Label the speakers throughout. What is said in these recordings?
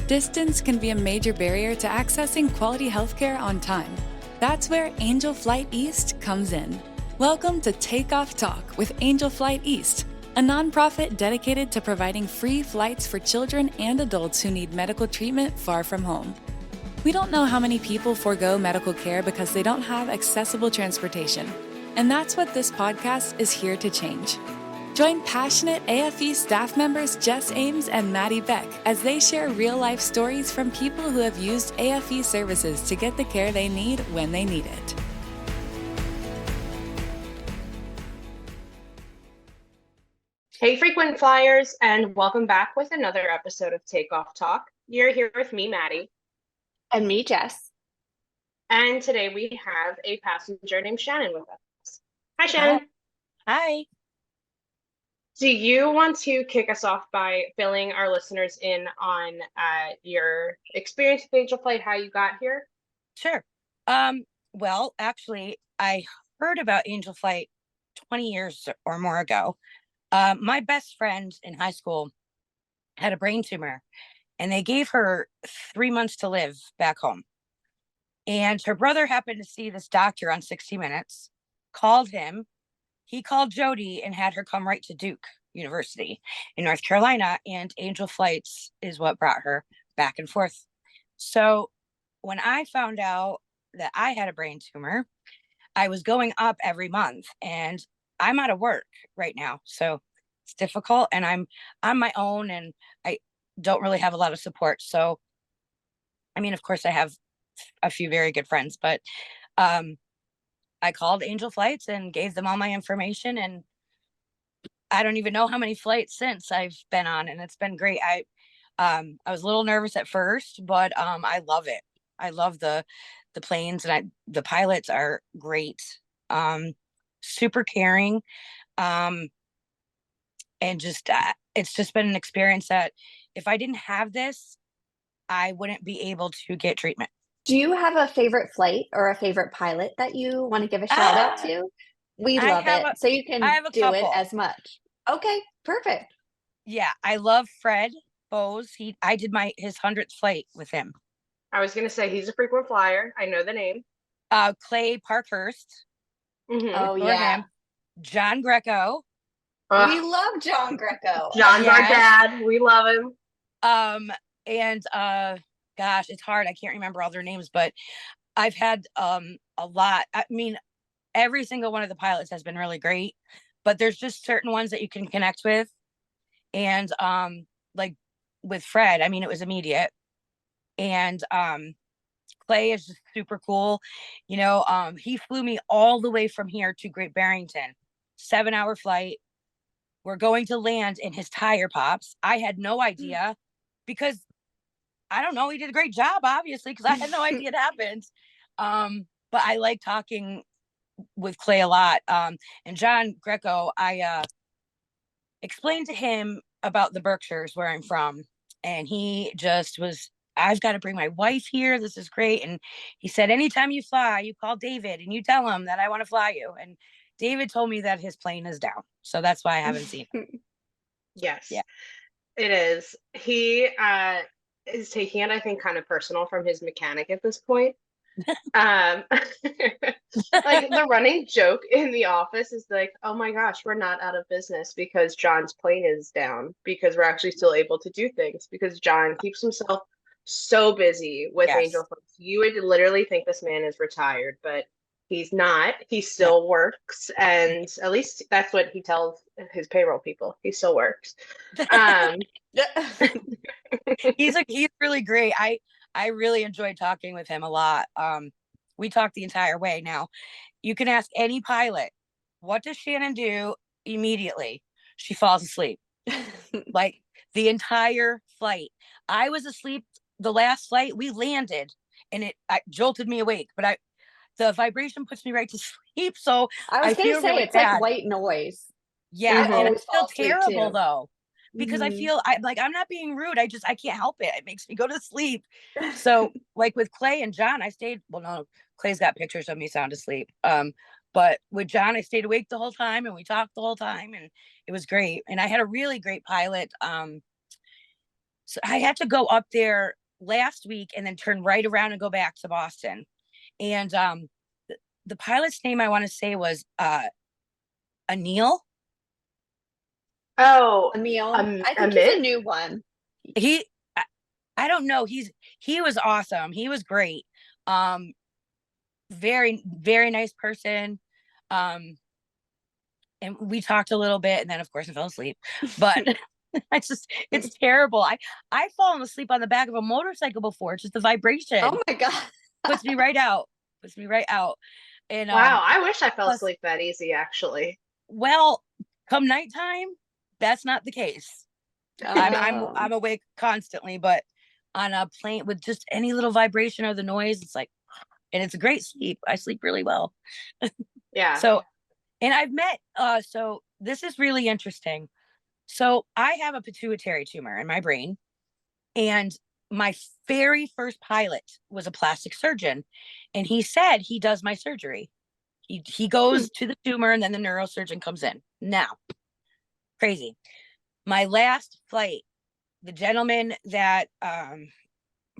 Speaker 1: Distance can be a major barrier to accessing quality healthcare on time. That's where Angel Flight East comes in. Welcome to Takeoff Talk with Angel Flight East, a nonprofit dedicated to providing free flights for children and adults who need medical treatment far from home. We don't know how many people forego medical care because they don't have accessible transportation, and that's what this podcast is here to change. Join passionate AFE staff members Jess Ames and Maddie Beck as they share real-life stories from people who have used AFE services to get the care they need when they need it.
Speaker 2: Hey, frequent flyers, and welcome back with another episode of Takeoff Talk. You're here with me, Maddie.
Speaker 3: And me, Jess.
Speaker 2: And today we have a passenger named Shannon with us. Hi, Shannon.
Speaker 3: Hi.
Speaker 2: Do you want to kick us off by filling our listeners in on your experience with Angel Flight, how you got here?
Speaker 4: Sure. Well, actually, I heard about Angel Flight 20 years or more ago. My best friend in high school had a brain tumor, and they gave her 3 months to live back home. And her brother happened to see this doctor on 60 Minutes, called him. He called Jody and had her come right to Duke University in North Carolina, and Angel Flights is what brought her back and forth. So when I found out that I had a brain tumor, I was going up every month, and I'm out of work right now. So it's difficult, and I'm on my own, and I don't really have a lot of support. So, I mean, of course I have a few very good friends, but I called Angel Flights and gave them all my information, and I don't even know how many flights since I've been on, and it's been great. I was a little nervous at first, but I love it. I love the planes, and the pilots are great. Super caring. And just it's just been an experience that if I didn't have this, I wouldn't be able to get treatment.
Speaker 3: Do you have a favorite flight or a favorite pilot that you want to give a shout out to? We love it. So you can do it as much. Okay, perfect.
Speaker 4: Yeah, I love Fred Bose. I did his 100th flight with him.
Speaker 2: I was going to say he's a frequent flyer. I know the name.
Speaker 4: Clay Parkhurst.
Speaker 3: Mm-hmm. Oh, yeah.
Speaker 4: Him. John Greco.
Speaker 3: We love John Greco.
Speaker 2: John's our dad. We love him.
Speaker 4: And gosh, it's hard. I can't remember all their names, but I've had a lot. I mean, every single one of the pilots has been really great, but there's just certain ones that you can connect with. And like with Fred, I mean, it was immediate. And Clay is just super cool. You know, he flew me all the way from here to Great Barrington, 7-hour flight. We're going to land and his tire pops. I had no idea because I don't know. He did a great job, obviously, because I had no idea it happened. But I like talking with Clay a lot. And John Greco, I explained to him about the Berkshires, where I'm from. And he just was, I've got to bring my wife here. This is great. And he said, anytime you fly, you call David and you tell him that I want to fly you. And David told me that his plane is down. So that's why I haven't seen him.
Speaker 2: Yes,
Speaker 4: yeah,
Speaker 2: it is. He is taking it, I think, kind of personal from his mechanic at this point. Like the running joke in the office is like, oh my gosh, we're not out of business because John's plane is down, because we're actually still able to do things because John keeps himself so busy with Angel Flights. You would literally think this man is retired, but he's not. He still works, and at least that's what he tells his payroll people. He still works.
Speaker 4: He's really great. I really enjoyed talking with him a lot. We talked the entire way. Now, you can ask any pilot, what does Shannon do immediately? She falls asleep. Like the entire flight. I was asleep the last flight. We landed and it jolted me awake, but the vibration puts me right to sleep. So
Speaker 3: I was going to say
Speaker 4: really
Speaker 3: it's
Speaker 4: bad.
Speaker 3: like white noise.
Speaker 4: Yeah, and I feel terrible though, because I feel I'm not being rude. I can't help it. It makes me go to sleep. So like with Clay and John, I stayed. Well, no, Clay's got pictures of me sound asleep. But with John, I stayed awake the whole time, and we talked the whole time, and it was great. And I had a really great pilot. So I had to go up there last week and then turn right around and go back to Boston. And the pilot's name I want to say was Anil.
Speaker 2: Oh,
Speaker 3: Emil. I think
Speaker 2: Amidst?
Speaker 3: he's a new one.
Speaker 4: I don't know. He was awesome. He was great. Very, very nice person. And we talked a little bit, and then of course I fell asleep. But it's terrible. I've fallen asleep on the back of a motorcycle before. It's just the vibration.
Speaker 3: Oh my God.
Speaker 4: Puts me right out. And
Speaker 2: wow, I wish I fell asleep that easy, actually.
Speaker 4: Well, come nighttime, that's not the case. I'm awake constantly, but on a plane with just any little vibration or the noise, it's like, and it's a great sleep. I sleep really well.
Speaker 2: Yeah.
Speaker 4: So, and I've met, so this is really interesting. So I have a pituitary tumor in my brain, and my very first pilot was a plastic surgeon, and he said he does my surgery. He goes to the tumor, and then the neurosurgeon comes in. Now, crazy. My last flight, the gentleman that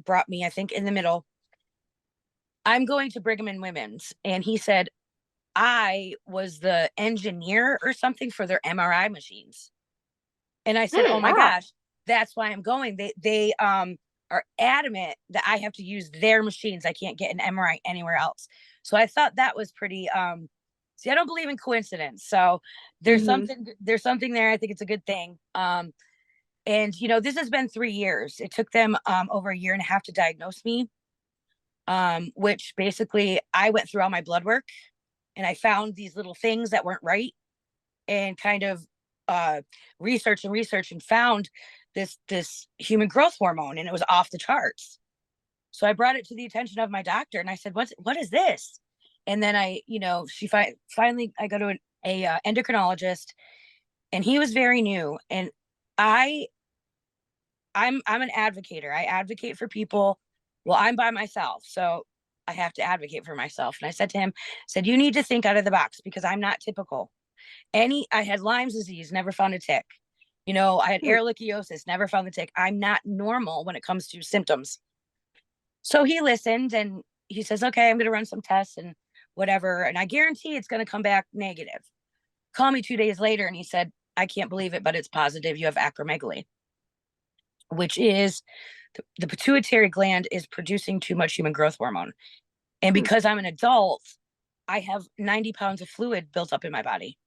Speaker 4: brought me, I think in the middle, I'm going to Brigham and Women's, and he said I was the engineer or something for their MRI machines. And I said, oh my gosh, that's why I'm going. They are adamant that I have to use their machines. I can't get an MRI anywhere else. So I thought that was pretty, see, I don't believe in coincidence. So there's something there. I think it's a good thing. And you know, this has been 3 years. It took them over a year and a half to diagnose me. Which basically I went through all my blood work and I found these little things that weren't right, and kind of research and found this human growth hormone, and it was off the charts. So I brought it to the attention of my doctor, and I said, what is this? And then finally I go to a endocrinologist, and he was very new. And I'm an advocator. I advocate for people. Well, I'm by myself, so I have to advocate for myself. And I said to him, you need to think out of the box, because I'm not typical. I had Lyme's disease, never found a tick. You know, I had ehrlichiosis, never found the tick. I'm not normal when it comes to symptoms. So he listened, and he says, okay, I'm going to run some tests and whatever. And I guarantee it's going to come back negative. Call me 2 days later, and he said, I can't believe it, but it's positive. You have acromegaly, which is the pituitary gland is producing too much human growth hormone. And because I'm an adult, I have 90 pounds of fluid built up in my body.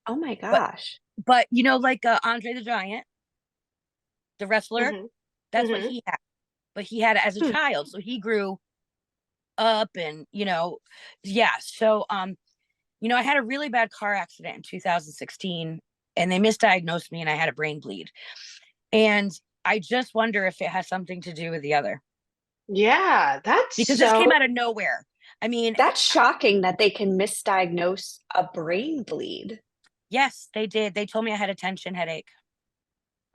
Speaker 3: Oh my gosh.
Speaker 4: But you know, like Andre the Giant, the wrestler, that's what he had. But he had it as a child. So he grew up, and, you know, yeah. So, you know, I had a really bad car accident in 2016, and they misdiagnosed me, and I had a brain bleed. And I just wonder if it has something to do with the other.
Speaker 2: Yeah,
Speaker 4: because this came out of nowhere. I mean,
Speaker 3: that's shocking that they can misdiagnose a brain bleed.
Speaker 4: Yes, they did. They told me I had a tension headache.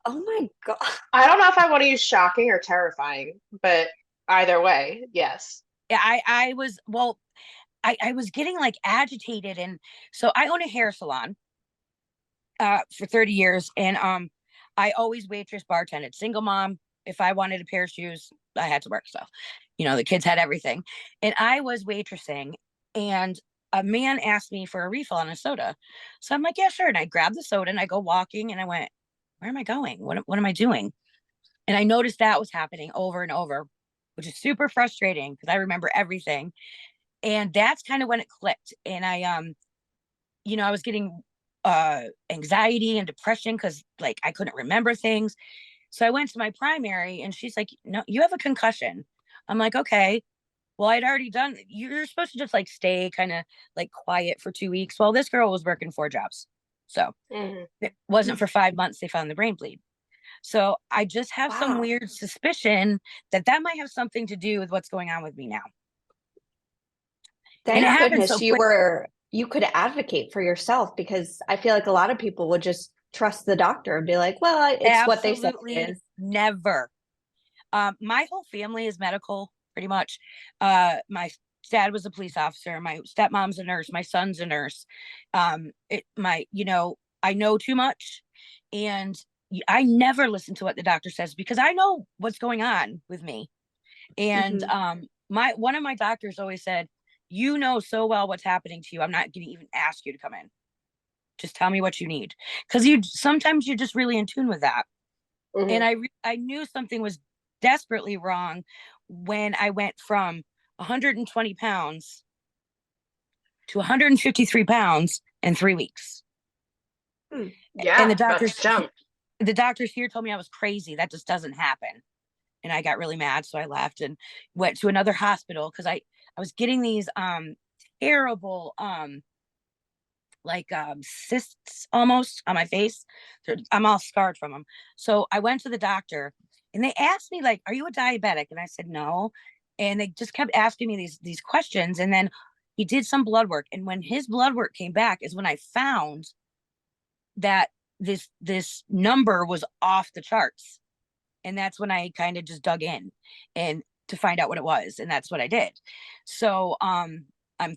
Speaker 3: Oh my God.
Speaker 2: I don't know if I want to use shocking or terrifying, but either way, yes.
Speaker 4: Yeah, I was getting like agitated. And so I own a hair salon for 30 years. And I always waitress, bartended, single mom. If I wanted a pair of shoes, I had to work. So, you know, the kids had everything. And I was waitressing, and a man asked me for a refill on a soda. So I'm like, yeah, sure. And I grabbed the soda and I go walking, and I went, where am I going? What am I doing? And I noticed that was happening over and over, which is super frustrating because I remember everything. And that's kind of when it clicked. And I, you know, I was getting anxiety and depression because like I couldn't remember things. So I went to my primary, and she's like, no, you have a concussion. I'm like, okay. Well, I'd already done, you're supposed to just like stay kind of like quiet for 2 weeks. Well, this girl was working 4 jobs. So it wasn't for 5 months they found the brain bleed. So I just have some weird suspicion that might have something to do with what's going on with me now.
Speaker 3: Thank goodness you could advocate for yourself, because I feel like a lot of people would just trust the doctor and be like, well, it's what they say it is.
Speaker 4: Never. My whole family is medical, pretty much. My dad was a police officer. My stepmom's a nurse. My son's a nurse. You know, I know too much. And I never listen to what the doctor says because I know what's going on with me. And one of my doctors always said, you know so well what's happening to you. I'm not going to even ask you to come in. Just tell me what you need. Because sometimes you're just really in tune with that. And I knew something was desperately wrong when I went from 120 pounds to 153 pounds in 3 weeks.
Speaker 2: Yeah,
Speaker 4: and the doctors here told me I was crazy. That just doesn't happen. And I got really mad. So I left and went to another hospital because I was getting these terrible cysts almost on my face. I'm all scarred from them. So I went to the doctor and they asked me, like, are you a diabetic? And I said, no. And they just kept asking me these questions. And then he did some blood work. And when his blood work came back is when I found that this number was off the charts. And that's when I kind of just dug in and to find out what it was. And that's what I did. So I'm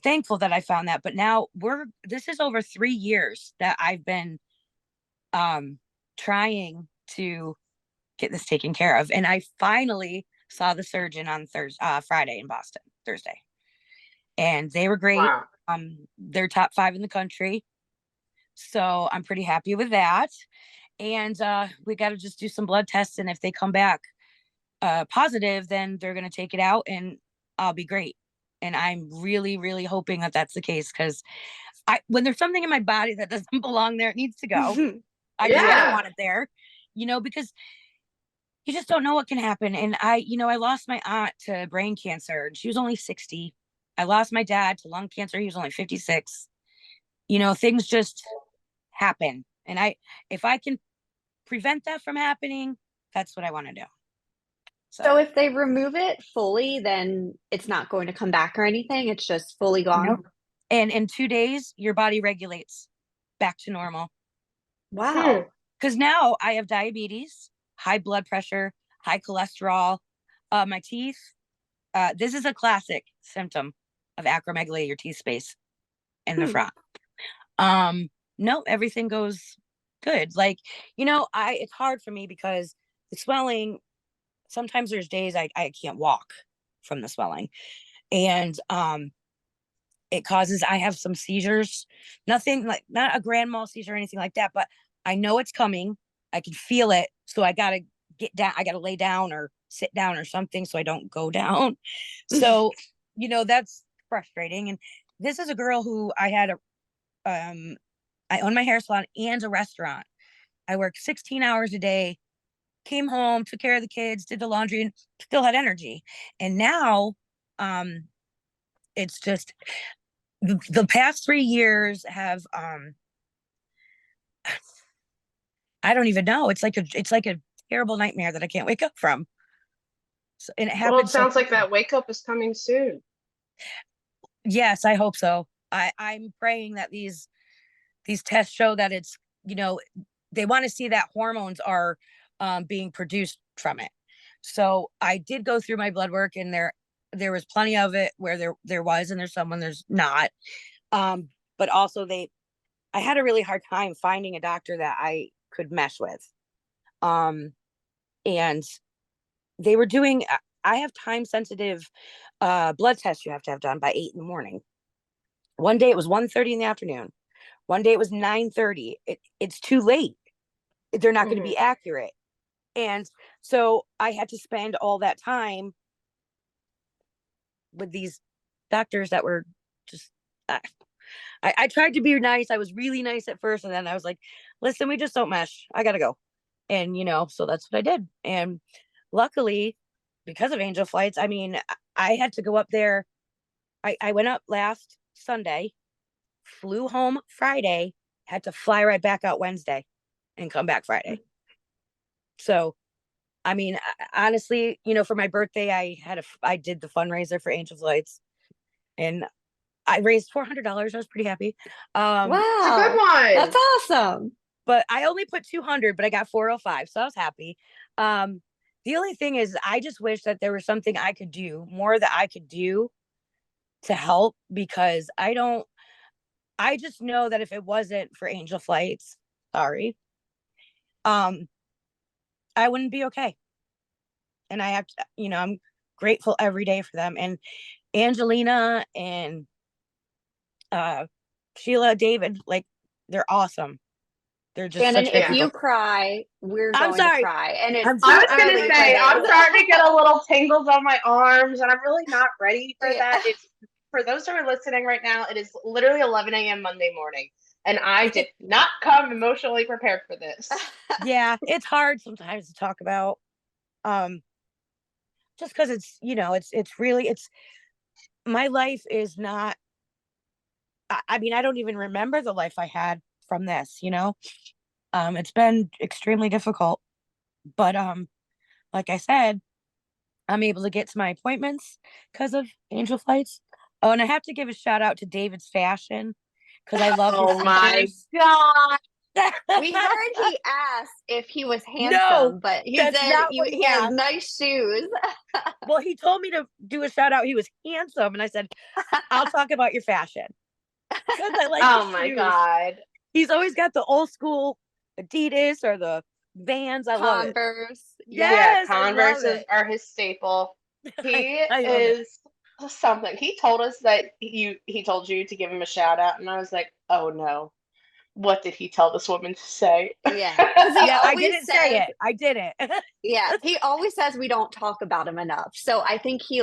Speaker 4: thankful that I found that. But now this is over 3 years that I've been trying to get this taken care of. And I finally saw the surgeon on Friday in Boston, Thursday. And they were great.
Speaker 2: Wow.
Speaker 4: They're top 5 in the country. So I'm pretty happy with that. And we got to just do some blood tests. And if they come back positive, then they're going to take it out and I'll be great. And I'm really, really hoping that that's the case. Because when there's something in my body that doesn't belong there, it needs to go. I don't want it there, because you just don't know what can happen. And I lost my aunt to brain cancer and she was only 60. I lost my dad to lung cancer. He was only 56. Things just happen. And if I can prevent that from happening, that's what I want to do.
Speaker 3: So if they remove it fully, then it's not going to come back or anything. It's just fully gone.
Speaker 4: Nope. And in 2 days, your body regulates back to normal.
Speaker 3: Wow.
Speaker 4: Because now I have diabetes, high blood pressure, high cholesterol, my teeth. This is a classic symptom of acromegaly, your teeth space in the front. No, everything goes good. It's hard for me because the swelling, sometimes there's days I can't walk from the swelling. And I have some seizures, nothing like, not a grand mal seizure or anything like that, but I know it's coming. I can feel it. So I got to get down. I got to lay down or sit down or something so I don't go down. So, that's frustrating. And this is a girl who I own my hair salon and a restaurant. I work 16 hours a day, came home, took care of the kids, did the laundry, and still had energy. And now, it's just the past 3 years have, I don't even know. It's like a terrible nightmare that I can't wake up from. So, and it happens.
Speaker 2: Well, it sounds like that wake up is coming soon.
Speaker 4: Yes, I hope so. I'm praying that these tests show that it's, they want to see that hormones are being produced from it. So I did go through my blood work and there was plenty of it where there was, and there's some when there's not. But also I had a really hard time finding a doctor that I could mesh with. And they were doing, I have time sensitive blood tests you have to have done by 8 in the morning. One day it was 1:30 in the afternoon. One day it was 9:30. It's too late. They're not going to be accurate. And so I had to spend all that time with these doctors that were just, I tried to be nice. I was really nice at first. And then I was like, listen, we just don't mesh. I got to go. And, so that's what I did. And luckily, because of Angel Flights, I mean, I had to go up there. I went up last Sunday, flew home Friday, had to fly right back out Wednesday and come back Friday. So, I mean, honestly, for my birthday, I did the fundraiser for Angel Flights and I raised $400. I was pretty happy.
Speaker 3: Wow.
Speaker 2: That's a good one.
Speaker 3: That's awesome.
Speaker 4: But I only put 200, but I got 405. So I was happy. The only thing is I just wish that there was something I could do, more that I could do to help, because I just know that if it wasn't for Angel Flights, sorry, I wouldn't be okay. And I have to, I'm grateful every day for them. And Angelina and Sheila, David, like, they're awesome. They're just
Speaker 3: Shannon,
Speaker 4: such
Speaker 3: if you cry, we're going to cry. And it's
Speaker 2: I was going to say, I'm starting to get a little tingles on my arms, and I'm really not ready for that. It's, for those who are listening right now, it is literally 11 a.m. Monday morning, and I did not come emotionally prepared for this.
Speaker 4: Yeah, it's hard sometimes to talk about, just because it's, it's really, my life is not, I mean, I don't even remember the life I had from this, it's been extremely difficult, but like I said, I'm able to get to my appointments because of Angel Flights. Oh, and I have to give a shout out to David's fashion, because I love his sneakers.
Speaker 2: My God.
Speaker 3: We heard he asked if he was handsome, but he said he has nice shoes.
Speaker 4: Well, he told me to do a shout out. He was handsome, and I said, I'll talk about your fashion, because I like
Speaker 2: oh my shoes. God.
Speaker 4: He's always got the old school Adidas or the Vans. I love it.
Speaker 3: Converse.
Speaker 2: Yes, Converse are his staple. He is something. He told us that he told you to give him a shout out, and I was like, oh no. What did he tell this woman to say?
Speaker 3: Yeah.
Speaker 4: I didn't say it. I didn't.
Speaker 3: Yeah. He always says we don't talk about him enough. So I think he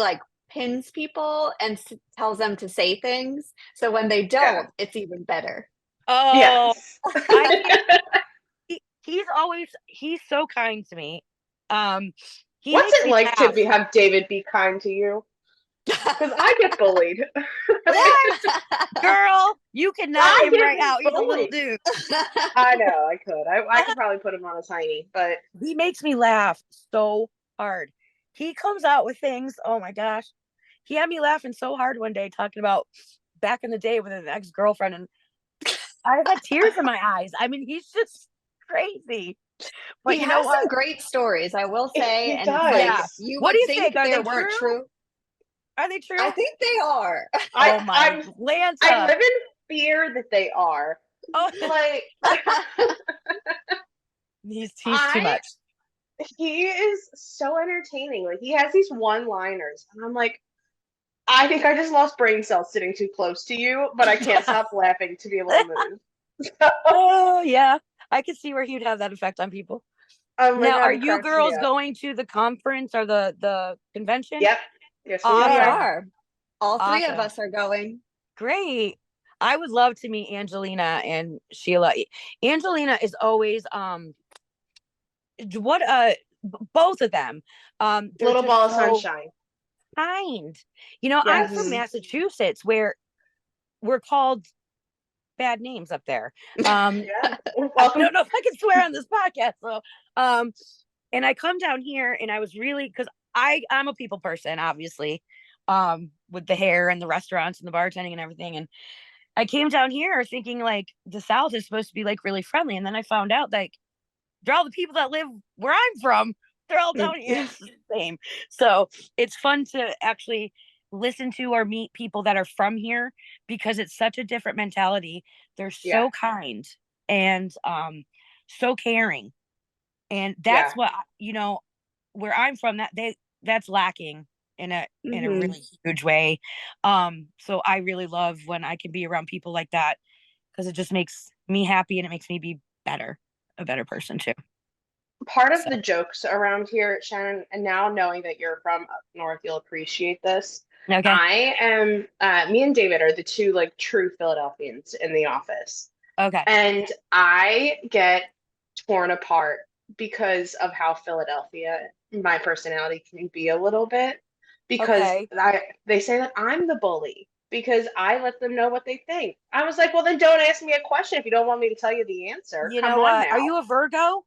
Speaker 3: pins people and tells them to say things. So when they don't, it's even better.
Speaker 4: Oh, yes. He's so kind to me.
Speaker 2: What's it like to have David be kind to you? Because I get bullied.
Speaker 4: Girl, you can knock him right out. He's a little dude.
Speaker 2: I know, I could. I could probably put him on a tiny, but
Speaker 4: he makes me laugh so hard. He comes out with things. Oh my gosh. He had me laughing so hard one day talking about back in the day with an ex-girlfriend, and I had tears in my eyes. I mean, he's just crazy. But
Speaker 3: he has some great stories, I will say.
Speaker 2: He does.
Speaker 4: What do you think? Are they true? Are they true?
Speaker 3: I think they are.
Speaker 4: I
Speaker 2: live in fear that they are.
Speaker 4: Oh, he's too much.
Speaker 2: He is so entertaining. Like, he has these one-liners, and I'm like, I think I just lost brain cells sitting too close to you, but I can't stop laughing to be able to move.
Speaker 4: Oh yeah, I could see where he'd have that effect on people. Now, are you girls going to the conference or the convention?
Speaker 2: Yep. Yes, we
Speaker 3: are. All three of us are going.
Speaker 4: Great. I would love to meet Angelina and Sheila. Angelina is always both of them.
Speaker 2: Little ball of sunshine.
Speaker 4: Kind. I'm from Massachusetts, where we're called bad names up there. I don't know if I can swear on this podcast. So, and I come down here, and I was really, because I'm a people person, obviously, with the hair and the restaurants and the bartending and everything. And I came down here thinking the South is supposed to be really friendly. And then I found out they're all the people that live where I'm from. They're all down here the same. So it's fun to actually listen to or meet people that are from here, because it's such a different mentality. They're so kind and so caring. And that's what, where I'm from, that's lacking in a really huge way. So I really love when I can be around people like that, because it just makes me happy, and it makes me be a better person too.
Speaker 2: Part of the jokes around here, Shannon, and now knowing that you're from up north, you'll appreciate this. Okay. I am, me and David are the two true Philadelphians in the office.
Speaker 4: Okay.
Speaker 2: And I get torn apart because of how Philadelphia, my personality can be a little bit, because they say that I'm the bully because I let them know what they think. I was like, well, then don't ask me a question if you don't want me to tell you the answer. Come on now.
Speaker 4: Are you a Virgo?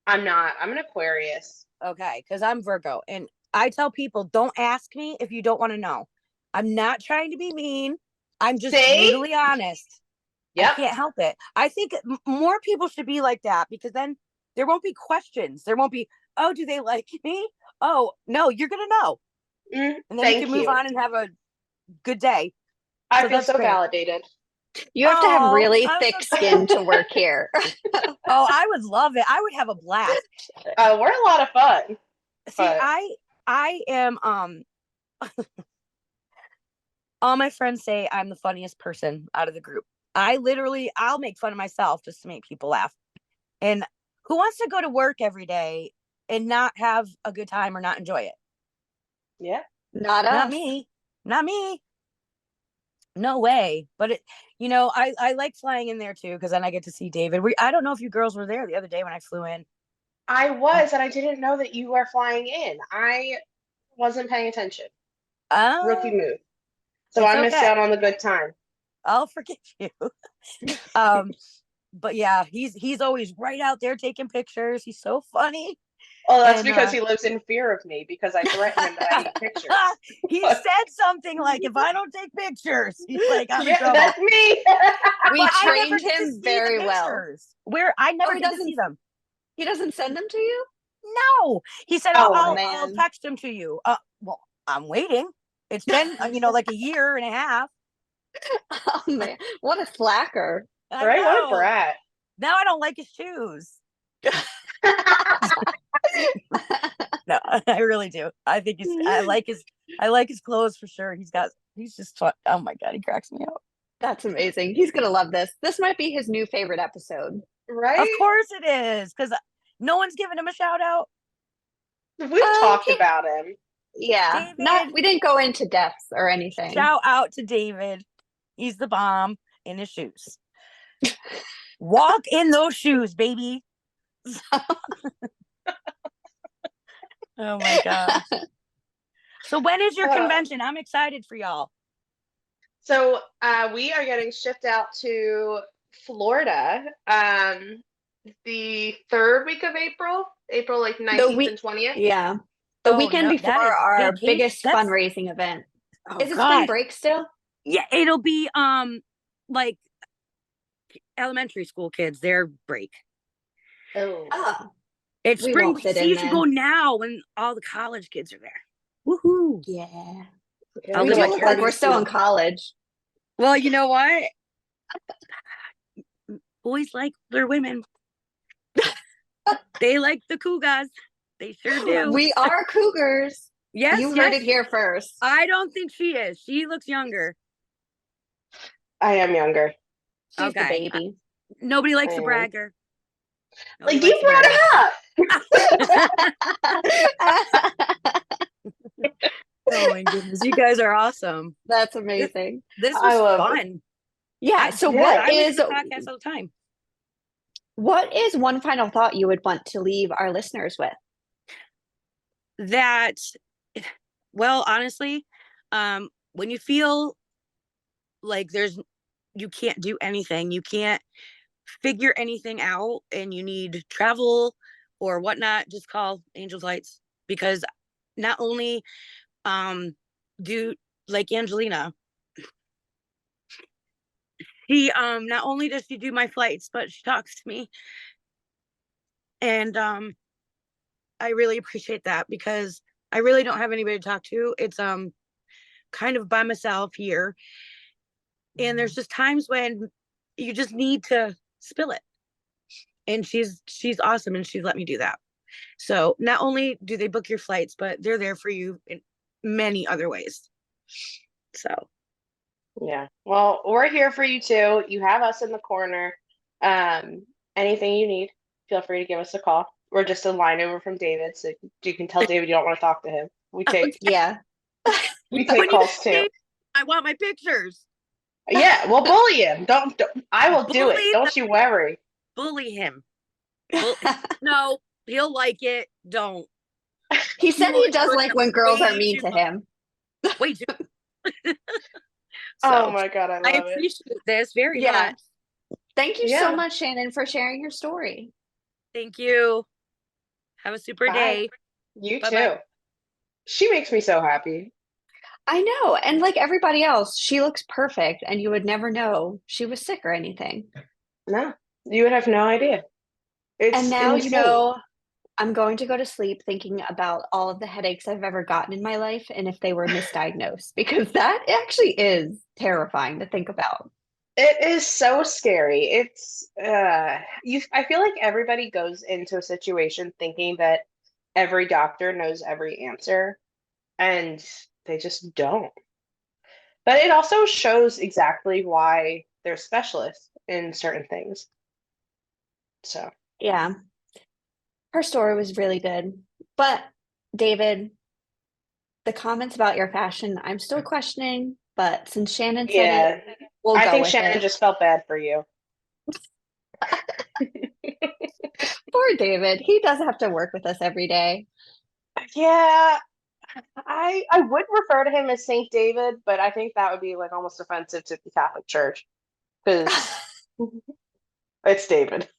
Speaker 2: I'm not. I'm an Aquarius.
Speaker 4: Okay, because I'm Virgo, and I tell people, don't ask me if you don't want to know. I'm not trying to be mean. I'm just brutally honest. Yep. I can't help it. I think more people should be like that, because then there won't be questions. There won't be, oh, do they like me? Oh, no, you're going to know. And then you can move on and have a good day.
Speaker 2: I feel so validated.
Speaker 3: You have to have really thick skin to work here.
Speaker 4: Oh, I would love it. I would have a blast.
Speaker 2: We're a lot of fun.
Speaker 4: See, I am all my friends say I'm the funniest person out of the group. I'll make fun of myself just to make people laugh. And who wants to go to work every day and not have a good time or not enjoy it?
Speaker 2: Yeah.
Speaker 4: Not me. No way. But I like flying in there too, because then I get to see David. I don't know if you girls were there the other day when I flew in.
Speaker 2: I was, and I didn't know that you were flying in. I wasn't paying attention. Rookie move. So I missed out on the good time.
Speaker 4: I'll forgive you. But yeah, he's always right out there taking pictures. He's so funny.
Speaker 2: Well, that's because he lives in fear of me, because I threaten him that I take pictures.
Speaker 4: He said something like, if I don't take pictures, he's like, I'm in trouble.
Speaker 2: That's me.
Speaker 3: We trained him very well.
Speaker 4: Where I never get to see them.
Speaker 3: He doesn't send them to you?
Speaker 4: No. He said, I'll text them to you. Well, I'm waiting. It's been, like a year and a half.
Speaker 3: Oh, man. What a slacker.
Speaker 2: Right? What a brat.
Speaker 4: Now I don't like his shoes. No, I really do. I think I like his clothes for sure. He's just fun. Oh my God, he cracks me up.
Speaker 3: That's amazing. He's gonna love this. This might be his new favorite episode.
Speaker 2: Right?
Speaker 4: Of course it is, because no one's giving him a shout out.
Speaker 2: We've talked about him.
Speaker 3: Yeah. We didn't go into depth or anything.
Speaker 4: Shout out to David. He's the bomb in his shoes. Walk in those shoes, baby. Oh my God. So when is your convention? I'm excited for y'all.
Speaker 2: So we are getting shipped out to Florida the third week of April like 19th and 20th.
Speaker 3: Yeah. The weekend before our biggest fundraising event. Is it spring break still?
Speaker 4: Yeah, it'll be like elementary school kids, their break.
Speaker 2: Oh.
Speaker 4: It's spring. So you should go now when all the college kids are there. Woohoo!
Speaker 3: Yeah. We look like we're still in college.
Speaker 4: Well, you know what? Boys like their women. They like the cougars. They sure do.
Speaker 3: We are cougars.
Speaker 4: Yes,
Speaker 3: you heard it here first.
Speaker 4: I don't think she is. She looks younger.
Speaker 2: I am younger.
Speaker 3: She's the baby.
Speaker 4: Nobody likes a bragger.
Speaker 2: Like you brought it up.
Speaker 4: Oh my goodness, you guys are awesome.
Speaker 3: That's amazing.
Speaker 4: This was fun.
Speaker 3: Yeah. I listen to
Speaker 4: podcasts all the time.
Speaker 3: What is one final thought you would want to leave our listeners with?
Speaker 4: That, well, honestly, when you feel like you can't do anything, you can't figure anything out, and you need travel or whatnot, just call Angel Flights, because not only do like Angelina, she not only does she do my flights, but she talks to me, and I really appreciate that, because I really don't have anybody to talk to. It's kind of by myself here, and there's just times when you just need to spill it, and she's awesome, and she's let me do that. So not only do they book your flights, but they're there for you in many other ways. So
Speaker 2: yeah, well, we're here for you too. You have us in the corner. Anything you need, feel free to give us a call. We're just a line over from David, so you can tell David you don't want to talk to him. We take we take calls too.
Speaker 4: I want my pictures.
Speaker 2: Yeah, we'll bully him. Don't I will do it. Don't you worry.
Speaker 4: Bully him. No, he'll like it. Don't.
Speaker 3: He said he does like when girls are mean to him.
Speaker 4: Way too.
Speaker 2: Oh my God, I
Speaker 4: appreciate this very much.
Speaker 3: Thank you so much, Shannon, for sharing your story.
Speaker 4: Thank you. Have a super day.
Speaker 2: You too. She makes me so happy.
Speaker 3: I know. And like everybody else, she looks perfect, and you would never know she was sick or anything.
Speaker 2: No, you would have no idea.
Speaker 3: And now, insane. I'm going to go to sleep thinking about all of the headaches I've ever gotten in my life, and if they were misdiagnosed, because that actually is terrifying to think about.
Speaker 2: It is so scary. It's I feel like everybody goes into a situation thinking that every doctor knows every answer, and they just don't. But it also shows exactly why they're specialists in certain things. So,
Speaker 3: yeah. Her story was really good. But David, the comments about your fashion, I'm still questioning, but since Shannon said it, we'll go with it. I think
Speaker 2: Shannon just felt bad for you.
Speaker 3: Poor David. He does have to work with us every day.
Speaker 2: Yeah. I would refer to him as Saint David, but I think that would be like almost offensive to the Catholic Church because it's David.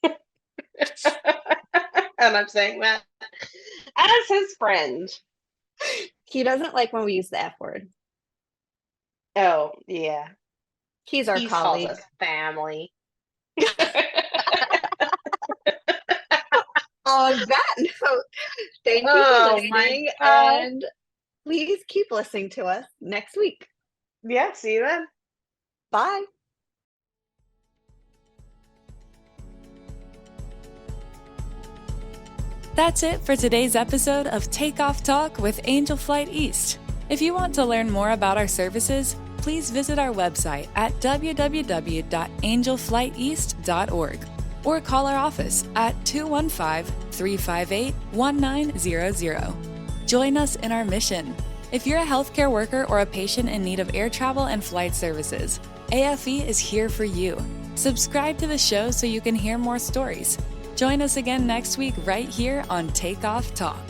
Speaker 2: And I'm saying that as his friend.
Speaker 3: He doesn't like when we use the F word.
Speaker 2: Oh, yeah.
Speaker 3: He's our colleague.
Speaker 2: Calls us family.
Speaker 3: On that note, thank you for listening, and please keep listening to us next week.
Speaker 2: Yeah, see you then.
Speaker 3: Bye.
Speaker 1: That's it for today's episode of Takeoff Talk with Angel Flight East. If you want to learn more about our services, please visit our website at www.angelflighteast.org or call our office at 215-358-1900. Join us in our mission. If you're a healthcare worker or a patient in need of air travel and flight services, AFE is here for you. Subscribe to the show so you can hear more stories. Join us again next week right here on Takeoff Talk.